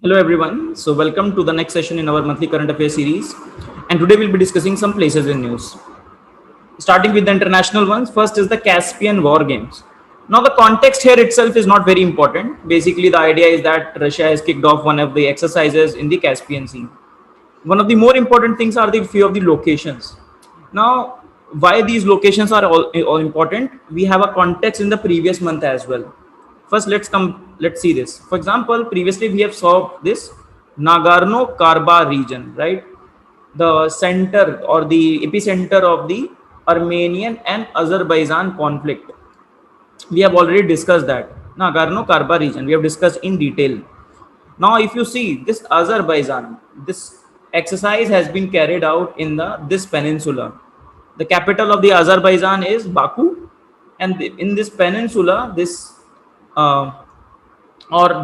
Hello everyone. So welcome to the next session in our monthly current affairs series. And today we'll be discussing some places in news. Starting with the international ones, first is the Caspian War Games. Now the context here itself is not very important. Basically the idea is that Russia has kicked off one of the exercises in the Caspian Sea. One of the more important things are the few of the locations. Now why these locations are all important, we have a context in the previous month as well. First let's see this. For example, previously we have saw this Nagorno-Karabakh region, right? The center or the epicenter of the Armenian and Azerbaijan conflict. We have already discussed that. Nagorno-Karabakh region we have discussed in detail. Now if you see this Azerbaijan, this exercise has been carried out in this peninsula. The capital of the Azerbaijan is Baku, and in this peninsula, this or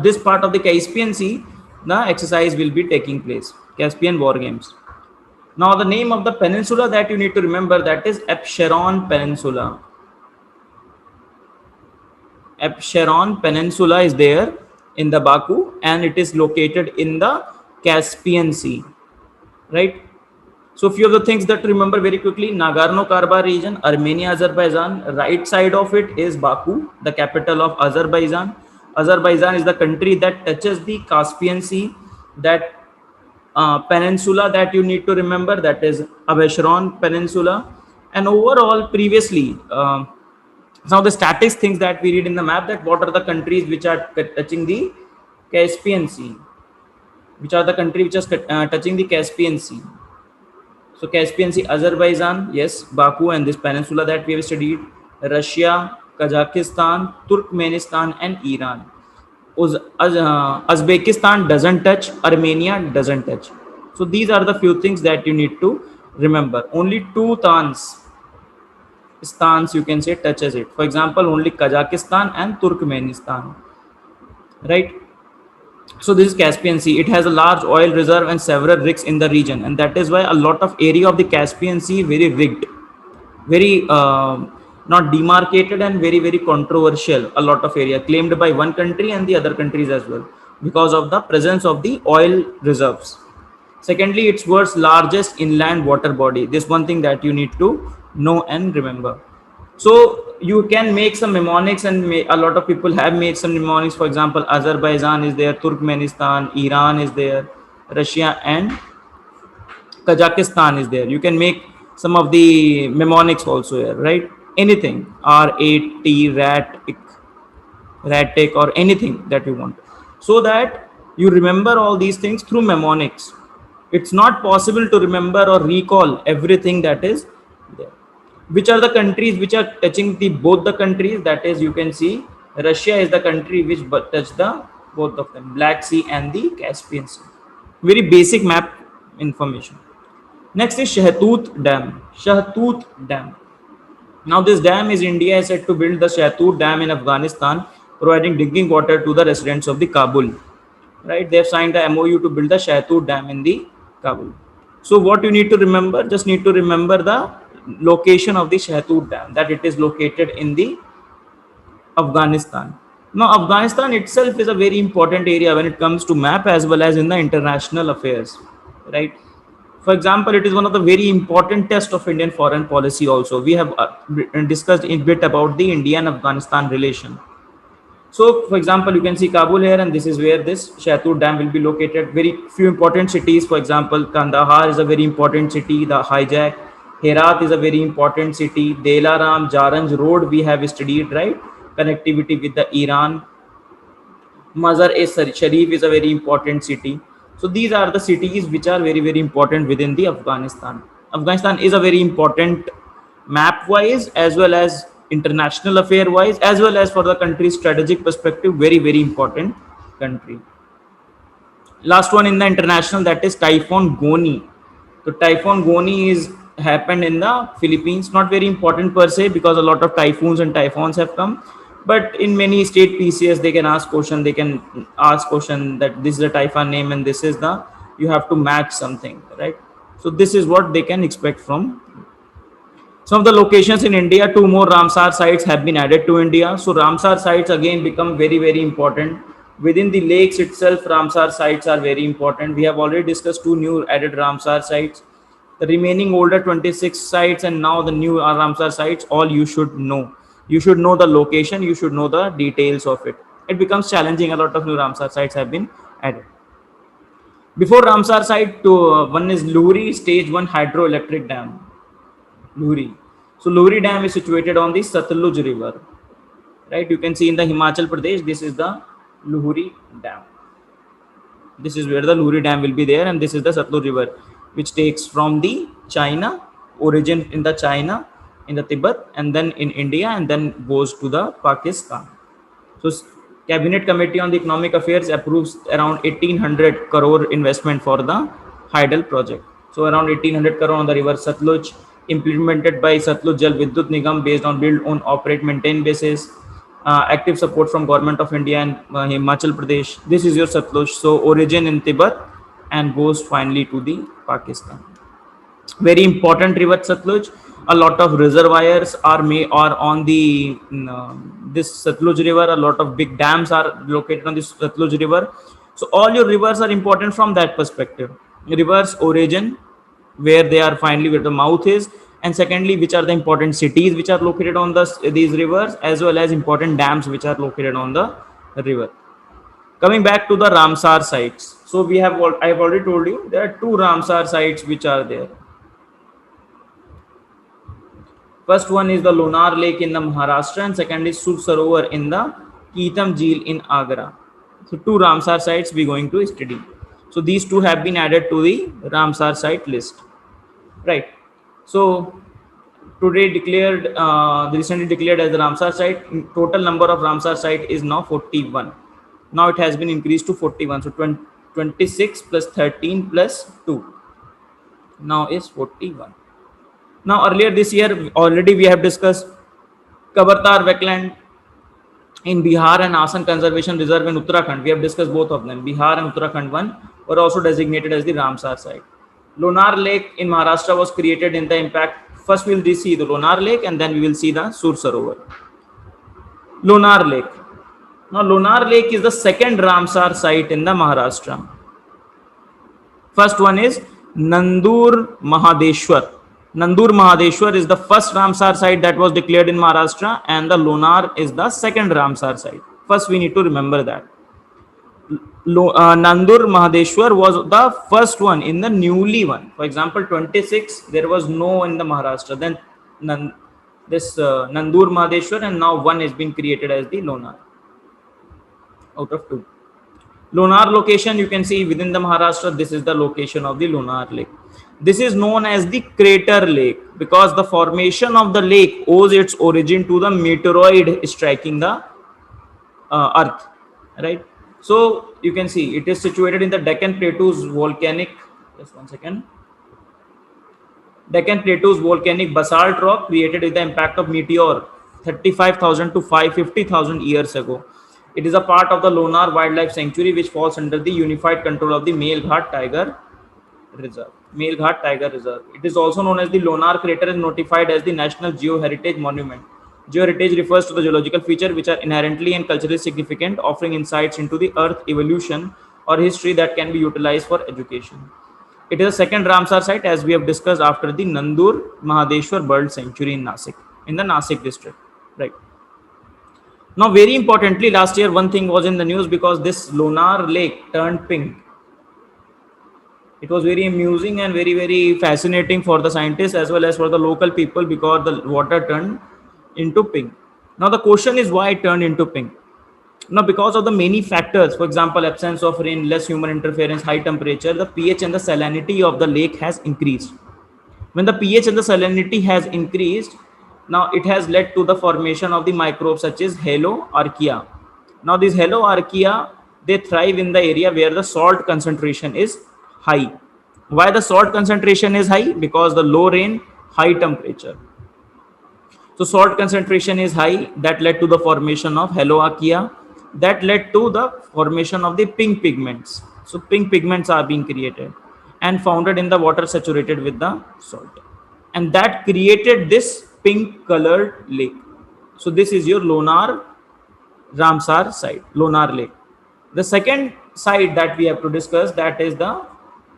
this part of the Caspian Sea, the exercise will be taking place. Caspian War Games. Now the name of the peninsula that you need to remember, that is Absheron Peninsula. Absheron Peninsula is there in the Baku, and it is located in the Caspian Sea, right? So few of the things that to remember very quickly: Nagorno-Karabakh region, Armenia, Azerbaijan. Right side of it is Baku, the capital of Azerbaijan. Azerbaijan is the country that touches the Caspian Sea. That peninsula that you need to remember, that is Absheron Peninsula. And overall, previously, some of the statics things that we read in the map, that what are the countries which are touching the Caspian Sea, which are the countries which are touching the Caspian Sea. So Caspian Sea, Azerbaijan, yes, Baku and this peninsula that we have studied, Russia, Kazakhstan, Turkmenistan and Iran. Uzbekistan doesn't touch, Armenia doesn't touch. So these are the few things that you need to remember. Only two stans you can say touches it. For example, only Kazakhstan and Turkmenistan, right? So this is Caspian Sea. It has a large oil reserve and several rigs in the region, and that is why a lot of area of the Caspian Sea very rigged, very not demarcated, and very controversial. A lot of area claimed by one country and the other countries as well, because of the presence of the oil reserves. Secondly, it's world's largest inland water body. This one thing that you need to know and remember. So you can make some mnemonics, and a lot of people have made some mnemonics. For example, Azerbaijan is there, Turkmenistan, Iran is there, Russia and Kazakhstan is there. You can make some of the mnemonics also here, right? Anything, R-A-T, Ratic, or anything that you want, so that you remember all these things through mnemonics. It's not possible to remember or recall everything that is there. Which are the countries which are touching both the countries? That is, you can see Russia is the country which touch the both of them, Black Sea and the Caspian Sea. Very basic map information. Next is Shahtut Dam. Shahtut Dam. Now this dam is India is set to build the Shahtut Dam in Afghanistan, providing drinking water to the residents of the Kabul. Right? They have signed the MOU to build the Shahtut Dam in the Kabul. So what you need to remember? Just need to remember the location of the Shahtut Dam, that it is located in the Afghanistan. Now Afghanistan itself is a very important area when it comes to map as well as in the international affairs, right? For example, it is one of the very important tests of Indian foreign policy also. We have discussed a bit about the India and Afghanistan relation. So for example, you can see Kabul here, and this is where this Shahtut Dam will be located. Very few important cities, for example, Kandahar is a very important city, the hijack. Herat is a very important city. Delaram, Jaranj Road we have studied, right? Connectivity with the Iran. Mazar-e-Sharif is a very important city. So these are the cities which are very important within the Afghanistan. Afghanistan is a very important map-wise as well as international affair-wise, as well as for the country's strategic perspective, very important country. Last one in the international, that is Typhoon Goni. So Typhoon Goni is happened in the Philippines. Not very important per se, because a lot of typhoons and typhoons have come, but in many state PCS they can ask question, that this is the typhoon name and this is the, you have to match something, right? So this is what they can expect from. Some of the locations in India, two more Ramsar sites have been added to India. So Ramsar sites again become very, very important. Within the lakes itself, Ramsar sites are very important. We have already discussed two new added Ramsar sites. The remaining older 26 sites and now the new Ramsar sites, all you should know. You should know the location, you should know the details of it. It becomes challenging. A lot of new Ramsar sites have been added. Before Ramsar site, one is Luhri Stage 1 Hydroelectric Dam. Luhri. So Luhri Dam is situated on the Satluj River. Right, you can see in the Himachal Pradesh, this is the Luhri Dam. This is where the Luhri Dam will be there, and this is the Satluj River, which takes from the China, origin in the China, in the Tibet, and then in India, and then goes to the Pakistan. So Cabinet Committee on the Economic Affairs approves around 1800 crore investment for the Hydel project. So around 1800 crore on the river Satluj, implemented by Satluj Jal Vidyut Nigam based on build, own, operate, maintain basis. Active support from Government of India and Himachal Pradesh. This is your Satluj. So origin in Tibet and goes finally to the Pakistan. Very important river Satluj. A lot of reservoirs are on the this Satluj river. A lot of big dams are located on this Satluj river. So all your rivers are important from that perspective. Rivers origin, where they are finally, where the mouth is, and secondly, which are the important cities which are located on these rivers, as well as important dams which are located on the river. Coming back to the Ramsar sites. So I have already told you there are two Ramsar sites which are there. First one is the Lonar Lake in the Maharashtra, and second is Sur Sarovar in the Keetam Jheel in Agra. So two Ramsar sites we are going to study. So these two have been added to the Ramsar site list. Right. So today recently declared as the Ramsar site. Total number of Ramsar site is now 41. Now it has been increased to 41. So 26 plus 13 plus 2. Now is 41. Now earlier this year already we have discussed Kabartar wetland in Bihar and Asan Conservation Reserve in Uttarakhand. We have discussed both of them. Bihar and Uttarakhand one were also designated as the Ramsar site. Lonar Lake in Maharashtra was created in the impact. First we will see the Lonar Lake and then we will see the Sur Sarovar. Lonar Lake. Now Lonar Lake is the second Ramsar site in the Maharashtra. First one is Nandur Mahadeshwar. Nandur Mahadeshwar is the first Ramsar site that was declared in Maharashtra, and the Lonar is the second Ramsar site. First we need to remember that. Nandur Mahadeshwar was the first one in the newly one. For example, 26 there was no in the Maharashtra. Then Nandur Mahadeshwar, and now one has been created as the Lonar out of two. Lonar location you can see within the Maharashtra. This is the location of the Lonar Lake. This is known as the crater lake because the formation of the lake owes its origin to the meteoroid striking the earth, right? So you can see it is situated in the Deccan Plateau's volcanic, just one second. Deccan Plateau's volcanic basalt rock created with the impact of meteor 35,000 to 550,000 years ago. It is a part of the Lonar Wildlife Sanctuary, which falls under the unified control of the Melghat Tiger Reserve. Melghat Tiger Reserve. It is also known as the Lonar crater and notified as the National Geoheritage Monument. Geoheritage refers to the geological features which are inherently and culturally significant, offering insights into the Earth evolution or history that can be utilized for education. It is the second Ramsar site, as we have discussed, after the Nandur Mahadeshwar Bird Sanctuary in Nasik, in the Nasik district. Right. Now, very importantly, last year one thing was in the news because this Lonar Lake turned pink. It was very amusing and very, very fascinating for the scientists as well as for the local people because the water turned into pink. Now the question is why it turned into pink. Now because of the many factors, for example, absence of rain, less human interference, high temperature, the pH and the salinity of the lake has increased. When the pH and the salinity has increased, now it has led to the formation of the microbes such as Haloarchaea. Now these Haloarchaea, they thrive in the area where the salt concentration is high. Why the salt concentration is high? Because the low rain, high temperature. So salt concentration is high, that led to the formation of Haloarchaea, that led to the formation of the pink pigments. So pink pigments are being created and founded in the water saturated with the salt. and that created this pink colored lake. So this is your Lonar Ramsar site, Lonar Lake. The second site that we have to discuss, that is the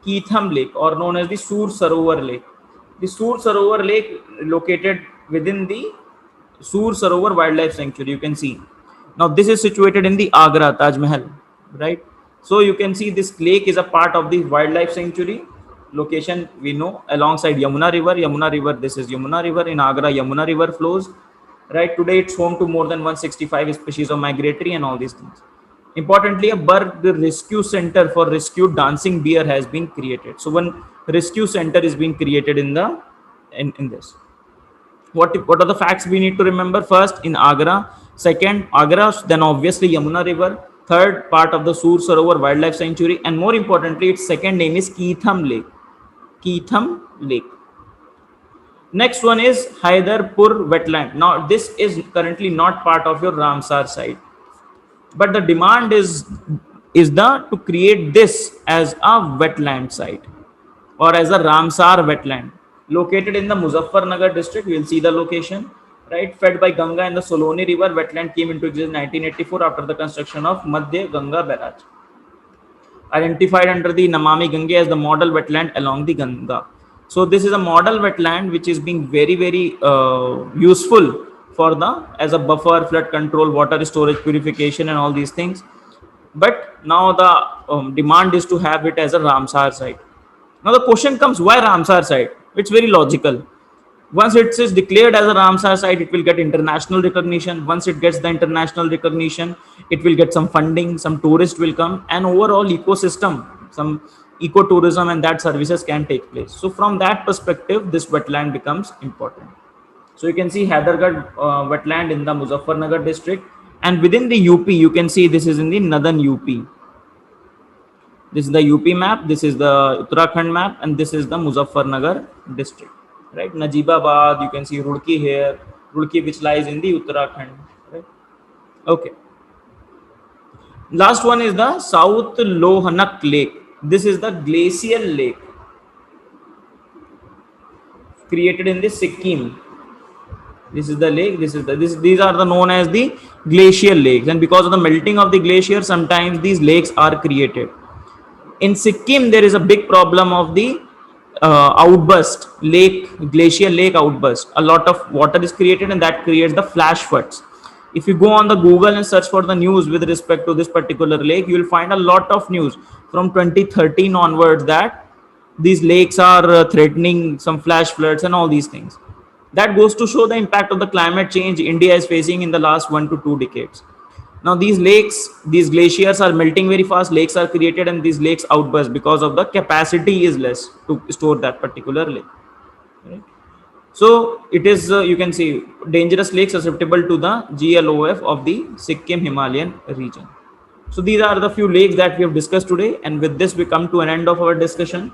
Keetham Lake, or known as the Sur Sarovar Lake. The Sur Sarovar Lake located within the Sur Sarovar Wildlife Sanctuary. You can see. Now this is situated in the Agra Taj Mahal, right? So you can see this lake is a part of the Wildlife Sanctuary. Location we know, alongside Yamuna River. Yamuna River, this is Yamuna River. In Agra, Yamuna River flows. Right, today it's home to more than 165 species of migratory and all these things. Importantly, a bird rescue center for rescued dancing deer has been created. So one rescue center is being created in this. What are the facts we need to remember? First, in Agra. Second, Agra, then obviously Yamuna River. Third, part of the Sur Sarovar Wildlife Sanctuary, and more importantly, its second name is Keetham Lake. Keetham Lake. Next one is Haidarpur wetland. Now this is currently not part of your Ramsar site, but the demand is to create this as a wetland site or as a Ramsar wetland located in the Muzaffarnagar district. We will see the location, right? Fed by Ganga and the Soloni River. Wetland came into existence in 1984 after the construction of Madhya Ganga barrage. Identified under the Namami Gange as the model wetland along the Ganga. So this is a model wetland which is being very, very useful for as a buffer, flood control, water storage, purification, and all these things. But now the demand is to have it as a Ramsar site. Now the question comes, why Ramsar site? It's very logical. Once it is declared as a Ramsar site, it will get international recognition. Once it gets the international recognition, it will get some funding, some tourists will come, and overall ecosystem, some ecotourism and that services can take place. So from that perspective, this wetland becomes important. So you can see Haidargarh wetland in the Muzaffarnagar district, and within the UP, you can see this is in the northern UP. This is the UP map, this is the Uttarakhand map, and this is the Muzaffarnagar district, right? Najibabad, you can see Roorkee here, Roorkee which lies in the Uttarakhand, right? Okay. Last one is the South Lohanak Lake. This is the glacial lake created in the Sikkim. This is the lake. These are the known as the glacial lakes, and because of the melting of the glacier, sometimes these lakes are created. In Sikkim, there is a big problem of the outburst glacial lake outburst. A lot of water is created, and that creates the flash floods. If you go on the Google and search for the news with respect to this particular lake, you will find a lot of news from 2013 onwards that these lakes are threatening some flash floods and all these things. That goes to show the impact of the climate change India is facing in the last 1 to 2 decades. Now these lakes, these glaciers are melting very fast, lakes are created, and these lakes outburst because of the capacity is less to store that particular lake. Right? So it is, you can see, dangerous lake susceptible to the GLOF of the Sikkim Himalayan region. So these are the few lakes that we have discussed today, and with this we come to an end of our discussion.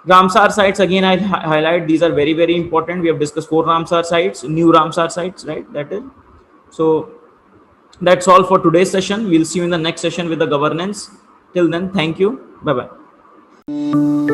Ramsar sites, again I highlight, these are very, very important. We have discussed 4 Ramsar sites, new Ramsar sites, right? That is. So that's all for today's session. We'll see you in the next session with the governance. Till then, thank you. Bye-bye.